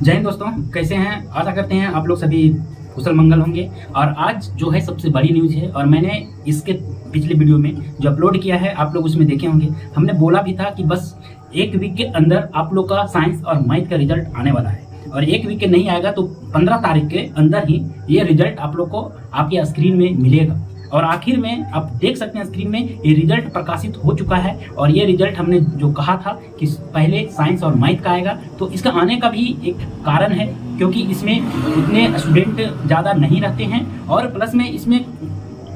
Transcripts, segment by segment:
जय हिंद दोस्तों, कैसे हैं? आशा करते हैं आप लोग सभी कुशल मंगल होंगे। और आज जो है सबसे बड़ी न्यूज़ है और मैंने इसके पिछले वीडियो में जो अपलोड किया है आप लोग उसमें देखे होंगे। हमने बोला भी था कि बस एक वीक के अंदर आप लोग का साइंस और मैथ का रिजल्ट आने वाला है और एक वीक के नहीं आएगा तो 15 तारीख के अंदर ही ये रिजल्ट आप लोग को आपके स्क्रीन में मिलेगा। और आखिर में आप देख सकते हैं स्क्रीन में ये रिजल्ट प्रकाशित हो चुका है। और ये रिजल्ट हमने जो कहा था कि पहले साइंस और मैथ का आएगा, तो इसका आने का भी एक कारण है क्योंकि इसमें उतने स्टूडेंट ज़्यादा नहीं रहते हैं और प्लस में इसमें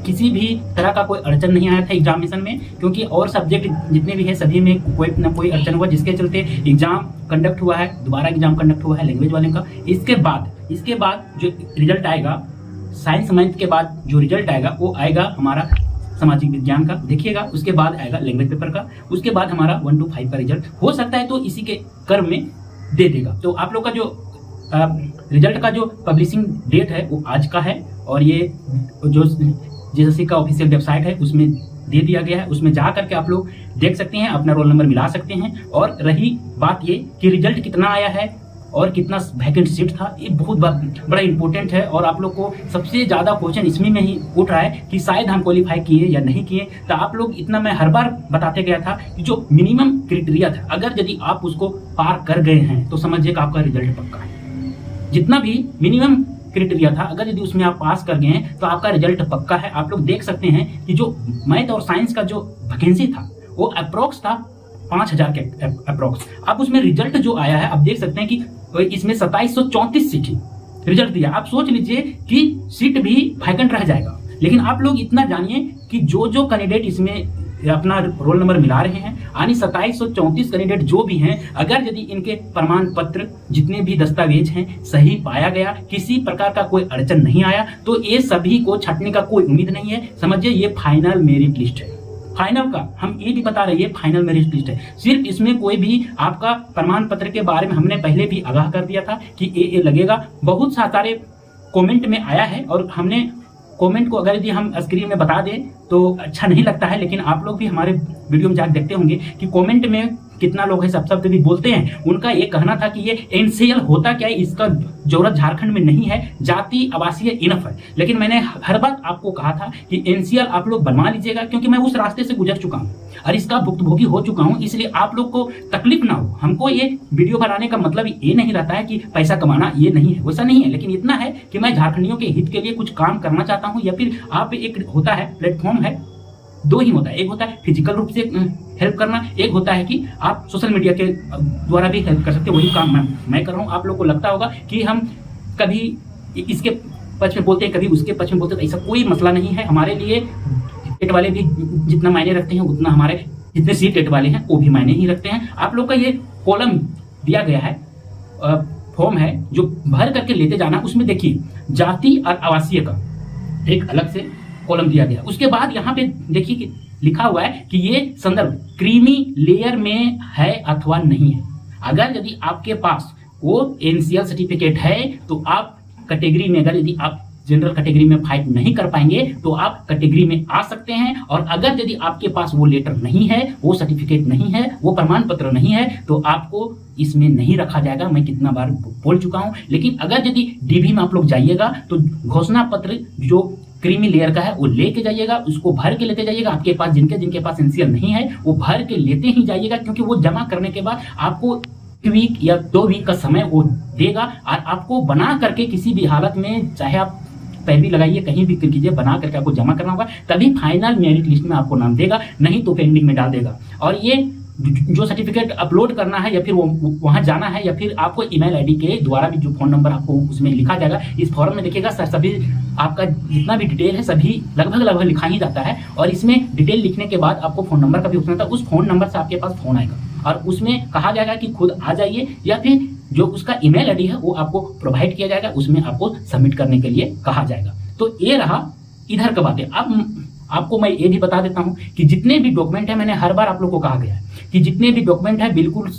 किसी भी तरह का कोई अड़चन नहीं आया था एग्जामिनेशन में, क्योंकि और सब्जेक्ट जितने भी है सभी में कोई ना कोई अड़चन हुआ जिसके चलते एग्जाम कंडक्ट हुआ है, दोबारा एग्जाम कंडक्ट हुआ है लैंग्वेज वाले का। इसके बाद जो रिजल्ट आएगा साइंस मैथ के बाद जो रिजल्ट आएगा वो आएगा हमारा सामाजिक विज्ञान का, देखिएगा। उसके बाद आएगा लैंग्वेज पेपर का, उसके बाद हमारा 1 to 5 का रिजल्ट हो सकता है तो इसी के क्रम में दे देगा। तो आप लोग का जो रिजल्ट का जो पब्लिशिंग डेट है वो आज का है और ये जो जेएसएससी का ऑफिशियल वेबसाइट है उसमें दे दिया गया है। उसमें जा करके आप लोग देख सकते हैं, अपना रोल नंबर मिला सकते हैं। और रही बात ये कि रिजल्ट कितना आया है और कितना वैकेंट सीट था, ये बहुत बड़ा इंपॉर्टेंट है। और आप लोग को सबसे ज़्यादा क्वेश्चन इसमें में ही उठ रहा है कि शायद हम क्वालिफाई किए या नहीं किए। तो आप लोग इतना मैं हर बार बताते गया था कि जो मिनिमम क्राइटेरिया था अगर यदि आप उसको पार कर गए हैं तो समझिए कि आपका रिजल्ट पक्का है। जितना भी मिनिमम क्राइटेरिया था अगर यदि उसमें आप पास कर गए हैं तो आपका रिजल्ट पक्का है। आप लोग देख सकते हैं कि जो मैथ और साइंस का जो वैकेंसी था वो अप्रोक्स था 5000 के अप्रोक्स। अब उसमें रिजल्ट जो आया है आप देख सकते हैं कि इसमें 2734 सीट रिजल्ट दिया। आप सोच लीजिए कि सीट भी वैकेंट रह जाएगा। लेकिन आप लोग इतना जानिए कि जो कैंडिडेट इसमें अपना रोल नंबर मिला रहे हैं, यानी 2734 कैंडिडेट जो भी हैं, अगर यदि इनके प्रमाण पत्र जितने भी दस्तावेज हैं सही पाया गया, किसी प्रकार का कोई अड़चन नहीं आया, तो ये सभी को छटने का कोई उम्मीद नहीं है। समझिए ये फाइनल मेरिट लिस्ट है। फाइनल का हम ये भी बता रहे हैं, फाइनल मेरिट लिस्ट है। सिर्फ इसमें कोई भी आपका प्रमाण पत्र के बारे में हमने पहले भी आगाह कर दिया था कि ये लगेगा। बहुत सारे कमेंट में आया है और हमने कमेंट को अगर यदि हम स्क्रीन में बता दें तो अच्छा नहीं लगता है, लेकिन आप लोग भी हमारे वीडियो में जाकर देखते होंगे कि कमेंट में कितना लोग है सब भी बोलते हैं। उनका ये कहना था कि ये एनसीएल होता क्या है, इसका जरूरत झारखंड में नहीं है, जाति आवासीय इनफ है। लेकिन मैंने हर बार आपको कहा था कि एनसीएल आप लोग बनवा लीजिएगा, क्योंकि मैं उस रास्ते से गुजर चुका हूँ और इसका भुक्तभोगी हो चुका हूँ, इसलिए आप लोग को तकलीफ ना हो। हमको ये वीडियो बनाने का मतलब ये नहीं रहता है कि पैसा कमाना, ये नहीं है, वैसा नहीं है। लेकिन इतना है कि मैं झारखंडियों के हित के लिए कुछ काम करना चाहता हूँ। या फिर आप एक होता है प्लेटफॉर्म है, दो ही होता है, एक होता है फिजिकल रूप से हेल्प करना, एक होता है कि आप सोशल मीडिया के द्वारा भी हेल्प कर सकते हो। वही काम मैं कर रहा हूँ। आप लोग को लगता होगा कि हम कभी इसके पक्ष में बोलते हैं कभी उसके पक्ष में बोलते हैं, ऐसा कोई मसला नहीं है। हमारे लिए टेट वाले भी जितना मायने रखते हैं उतना हमारे जितने सी टेट वाले हैं वो भी मायने ही रखते हैं। आप लोग का ये कॉलम दिया गया है, फॉर्म है जो भर करके लेते जाना। उसमें देखिए जाति और आवासीय का एक अलग से कॉलम दिया गया। उसके बाद यहाँ पे देखिए कि लिखा हुआ है कि ये संदर्भ क्रीमी लेयर में है अथवा नहीं है। अगर यदि आपके पास वो एनसीएल सर्टिफिकेट है तो आप कैटेगरी में, अगर यदि आप जनरल कैटेगरी में फाइट नहीं कर पाएंगे तो आप कैटेगरी में आ सकते हैं। और अगर यदि आपके पास वो लेटर नहीं है, वो सर्टिफिकेट नहीं है, वो प्रमाण पत्र नहीं है तो आपको इसमें नहीं रखा जाएगा। मैं कितना बार बोल चुका हूं। लेकिन अगर यदि डीबी में आप लोग जाइएगा तो घोषणा पत्र जो क्रीमी लेयर का है वो लेके जाइएगा, उसको भर के लेते जाइएगा। आपके पास जिनके पास एनसीएल नहीं है वो भर के लेते ही जाइएगा, क्योंकि वो जमा करने के बाद आपको 1 वीक या 2 वीक का समय वो देगा। और आपको बना करके किसी भी हालत में, चाहे आप पैरवी लगाइए कहीं भी कीजिए, बना करके आपको जमा करना होगा, तभी फाइनल मेरिट लिस्ट में आपको नाम देगा, नहीं तो पेंडिंग में डाल देगा। और ये जो सर्टिफिकेट अपलोड करना है या फिर वो वहाँ जाना है या फिर आपको ईमेल आईडी के द्वारा भी जो फ़ोन नंबर आपको उसमें लिखा जाएगा, इस फॉर्म में देखिएगा सर सभी आपका जितना भी डिटेल है सभी लगभग लिखा ही जाता है। और इसमें डिटेल लिखने के बाद आपको फ़ोन नंबर का भी ऑप्शन आता है। उस फ़ोन नंबर से आपके पास फ़ोन आएगा और उसमें कहा जाएगा कि खुद आ जाइए, या फिर जो उसका ईमेल आईडी है वो आपको प्रोवाइड किया जाएगा, उसमें आपको सबमिट करने के लिए कहा जाएगा। तो ये रहा इधर का बातें। अब आपको मैं ये भी बता देता हूं कि जितने भी डॉक्यूमेंट है, मैंने हर बार आप लोग को कहा गया है कि जितने भी डॉक्यूमेंट है बिल्कुल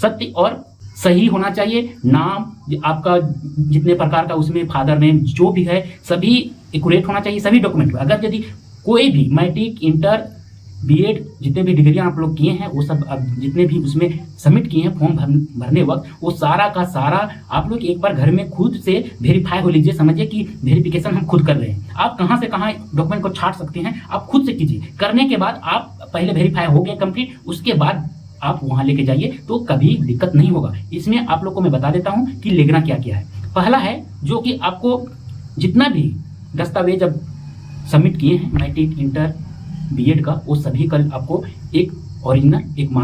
सत्य और सही होना चाहिए। नाम आपका जितने प्रकार का उसमें फादर नेम जो भी है सभी एक्यूरेट होना चाहिए सभी डॉक्यूमेंट में। अगर यदि कोई भी मैट्रिक इंटर बीएड जितने भी डिग्रियां आप लोग किए हैं वो सब अब जितने भी उसमें सबमिट किए हैं फॉर्म भरने वक्त, वो सारा का सारा आप लोग एक बार घर में खुद से वेरीफाई हो लीजिए। समझिए कि वेरिफिकेशन हम खुद कर रहे हैं। आप कहां से कहां डॉक्यूमेंट को छाट सकते हैं, आप खुद से कीजिए। करने के बाद आप पहले वेरीफाई हो गए कंप्लीट, उसके बाद आप वहां लेके जाइए तो कभी दिक्कत नहीं होगा। इसमें आप लोग को मैं बता देता हूं कि लेना क्या क्या है। पहला है जो कि आपको जितना भी दस्तावेज अब सबमिट किए हैं मैट्रिक, इंटर, बीएड का, वो सभी का आपको एक ओरिजिनल, एक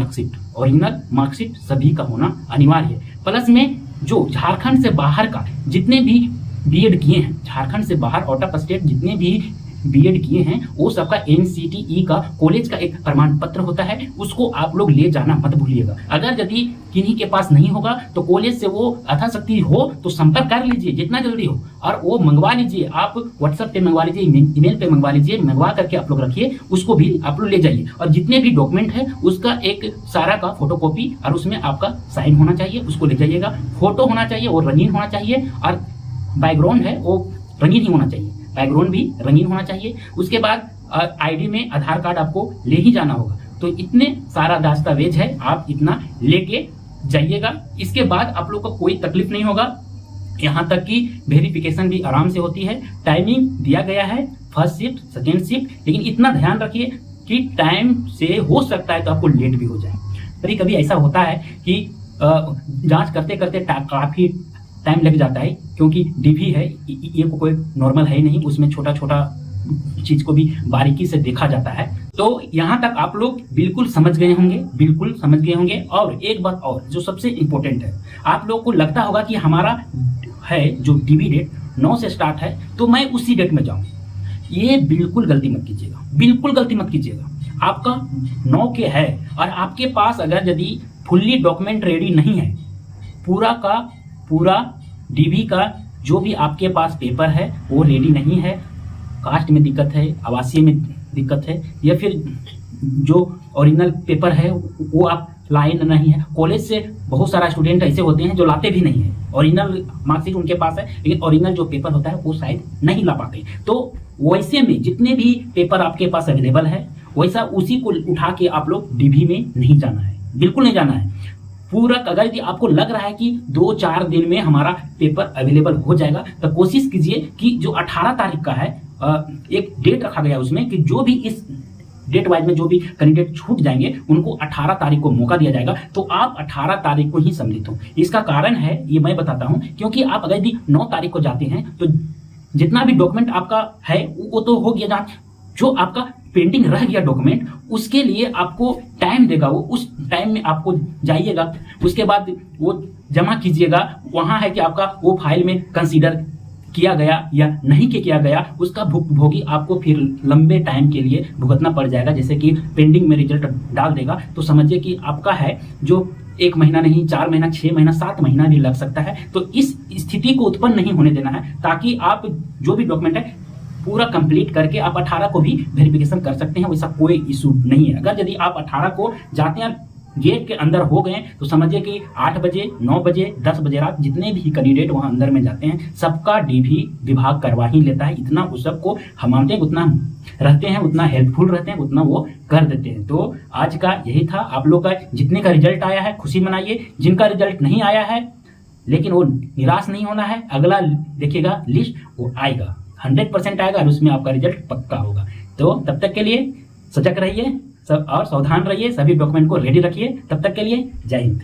ओरिजिनल मार्कशीट सभी का होना अनिवार्य है। प्लस में जो झारखंड से बाहर का जितने भी बीएड किए हैं, झारखंड से बाहर आउट ऑफ स्टेट जितने भी बीएड किए हैं, वो सबका एनसीटीई का कॉलेज का एक प्रमाण पत्र होता है, उसको आप लोग ले जाना मत भूलिएगा। अगर यदि किन्हीं के पास नहीं होगा तो कॉलेज से वो यथाशक्ति हो तो संपर्क कर लीजिए जितना जल्दी हो, और वो मंगवा लीजिए। आप व्हाट्सएप पे मंगवा लीजिए, ईमेल पे मंगवा लीजिए, मंगवा करके आप लोग रखिए, उसको भी आप लोग ले जाइए। और जितने भी डॉक्यूमेंट है उसका एक सारा का फोटोकॉपी और उसमें आपका साइन होना चाहिए, उसको ले जाइएगा। फोटो होना चाहिए, वो रंगीन होना चाहिए, और बैकग्राउंड है वो रंगीन ही होना चाहिए, बैकग्राउंड भी रंगीन होना चाहिए। उसके बाद आईडी में आधार कार्ड आपको ले ही जाना होगा। तो इतने सारा दस्तावेज है, आप इतना लेके जाइएगा। इसके बाद आप लोग को कोई तकलीफ नहीं होगा। यहाँ तक कि वेरिफिकेशन भी आराम से होती है। टाइमिंग दिया गया है, फर्स्ट शिफ्ट, सेकेंड शिफ्ट, लेकिन इतना ध्यान रखिए कि टाइम से हो सकता है तो आपको लेट भी हो जाए। कभी कभी ऐसा होता है कि जांच करते करते काफी टाइम लग जाता है, क्योंकि डीवी है, ये कोई नॉर्मल है ही नहीं, उसमें छोटा छोटा चीज को भी बारीकी से देखा जाता है। तो यहाँ तक आप लोग बिल्कुल समझ गए होंगे। और एक बात और जो सबसे इंपॉर्टेंट है, आप लोग को लगता होगा कि हमारा है जो डीवी डेट 9 से स्टार्ट है तो मैं उसी डेट में जाऊं। ये बिल्कुल गलती मत कीजिएगा। आपका 9 के है और आपके पास अगर यदि फुल्ली डॉक्यूमेंट रेडी नहीं है, पूरा डीवी का जो भी आपके पास पेपर है वो रेडी नहीं है, कास्ट में दिक्कत है, आवासीय में दिक्कत है, या फिर जो ओरिजिनल पेपर है वो आप लाए नहीं है। कॉलेज से बहुत सारा स्टूडेंट ऐसे होते हैं जो लाते भी नहीं है, ओरिजिनल मार्कशीट उनके पास है लेकिन ओरिजिनल जो पेपर होता है वो शायद नहीं ला पाते। तो वैसे में जितने भी पेपर आपके पास अवेलेबल है वैसा उसी को उठा के आप लोग डीवी में नहीं जाना है, बिल्कुल नहीं जाना है। पूरा अगर यदि आपको लग रहा है कि 2-4 दिन में हमारा पेपर अवेलेबल हो जाएगा तो कोशिश कीजिए कि जो 18 तारीख का है, एक डेट रखा गया उसमें कि जो भी इस डेट वाइज में जो भी कैंडिडेट छूट जाएंगे उनको 18 तारीख को मौका दिया जाएगा। तो आप 18 तारीख को ही सम्मिलित हो। इसका कारण है ये मैं बताता हूं, क्योंकि आप अगर यदि 9 तारीख को जाते हैं तो जितना भी डॉक्यूमेंट आपका है वो तो हो गया जांच, जो आपका पेंडिंग रह गया डॉक्यूमेंट उसके लिए आपको टाइम देगा, वो उस टाइम में आपको जाइएगा, उसके बाद वो जमा कीजिएगा। वहां है कि आपका वो फाइल में कंसीडर किया गया या नहीं किया गया, उसका भुगतान आपको फिर लंबे टाइम के लिए भुगतना पड़ जाएगा। जैसे कि पेंडिंग में रिजल्ट डाल देगा तो समझिए कि आपका है जो 1 महीना नहीं, 4 महीना, 6 महीना, 7 महीना भी लग सकता है। तो इस स्थिति को उत्पन्न नहीं होने देना है, ताकि आप जो भी डॉक्यूमेंट है पूरा कंप्लीट करके आप 18 को भी वेरिफिकेशन कर सकते हैं। वैसा कोई इशू नहीं है। अगर यदि आप 18 को जाते हैं गेट के अंदर हो गए तो समझिए कि 8 बजे, 9 बजे, 10 बजे रात जितने भी कैंडिडेट वहां अंदर में जाते हैं सबका डीवी विभाग करवा ही लेता है। इतना उस सबको हम मानते हैं, उतना रहते हैं, उतना हेल्पफुल रहते हैं, उतना वो कर देते हैं। तो आज का यही था। आप लोग का जितने का रिजल्ट आया है खुशी मनाइए, जिनका रिजल्ट नहीं आया है लेकिन वो निराश नहीं होना है। अगला देखिएगा लिस्ट वो आएगा, 100% आएगा और उसमें आपका रिजल्ट पक्का होगा। तो तब तक के लिए सजग रहिए सब और सावधान रहिए, सभी डॉक्यूमेंट को रेडी रखिए। तब तक के लिए जय हिंद।